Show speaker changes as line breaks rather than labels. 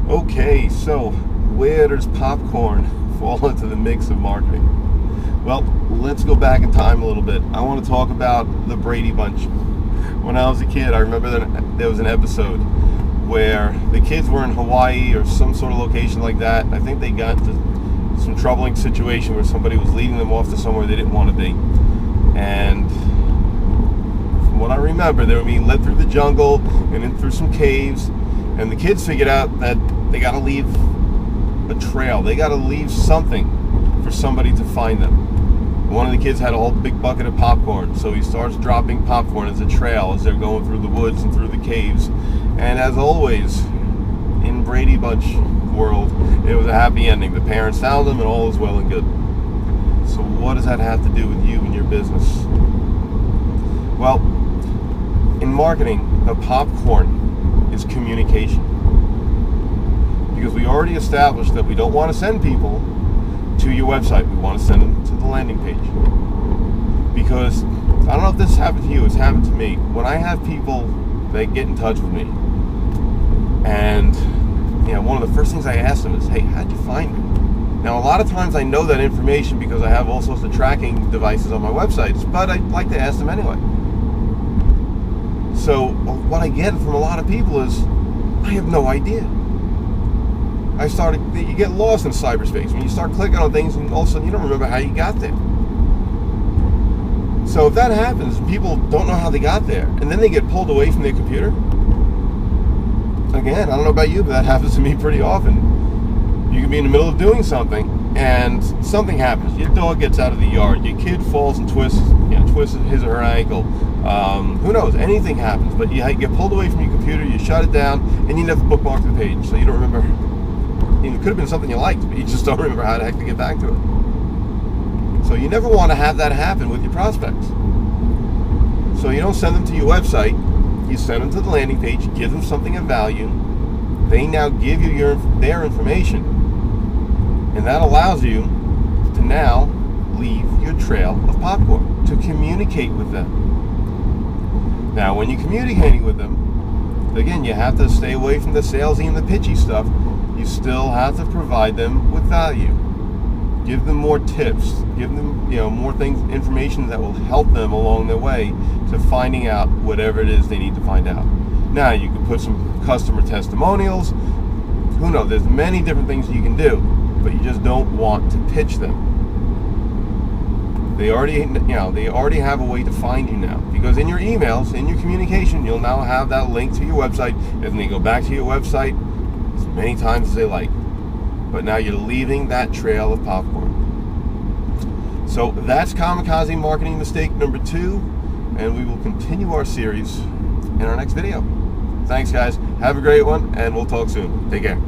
Okay, so where does popcorn fall into the mix of marketing? Well, let's go back in time a little bit. I want to talk about the Brady Bunch. When I was a kid, I remember that there was an episode where the kids were in Hawaii or some sort of location like that. I think they got into some troubling situation where somebody was leading them off to somewhere they didn't want to be. And from what I remember, they were being led through the jungle and in through some caves. And the kids figured out that they got to leave a trail. They got to leave something for somebody to find them. One of the kids had a whole big bucket of popcorn, so he starts dropping popcorn as a trail as they're going through the woods and through the caves. And as always, in Brady Bunch world, it was a happy ending. The parents found them and all is well and good. So what does that have to do with you and your business? Well, in marketing, the popcorn is communication. Because we already established that we don't want to send people to your website. We want to send them to the landing page. Because, I don't know if this happened to you, it's happened to me. When I have people that get in touch with me, and one of the first things I ask them is, hey, how'd you find me? Now, a lot of times I know that information because I have all sorts of tracking devices on my websites, but I like to ask them anyway. So what I get from a lot of people is, I have no idea. You get lost in cyberspace when you start clicking on things and all of a sudden you don't remember how you got there. So if that happens, people don't know how they got there, and then they get pulled away from their computer. Again, I don't know about you, but that happens to me pretty often. You can be in the middle of doing something, and something happens. Your dog gets out of the yard. Your kid falls and twists his or her ankle. Who knows? Anything happens. But you get pulled away from your computer, you shut it down, and you never bookmark the page, so you don't remember. It could have been something you liked, but you just don't remember how the heck to get back to it. So you never want to have that happen with your prospects. So you don't send them to your website. You send them to the landing page, give them something of value. They now give you their information. And that allows you to now leave your trail of popcorn, to communicate with them. Now, when you're communicating with them, again, you have to stay away from the salesy and the pitchy stuff. You still have to provide them with value. Give them more tips. Give them, more things, information that will help them along their way to finding out whatever it is they need to find out. Now, you can put some customer testimonials. Who knows? There's many different things you can do, but you just don't want to pitch them. They already have a way to find you now, because in your emails, in your communication, you'll now have that link to your website, and they go back to your website as many times as they like. But now you're leaving that trail of popcorn. So that's kamikaze marketing mistake number 2, and we will continue our series in our next video. Thanks, guys. Have a great one, and we'll talk soon. Take care.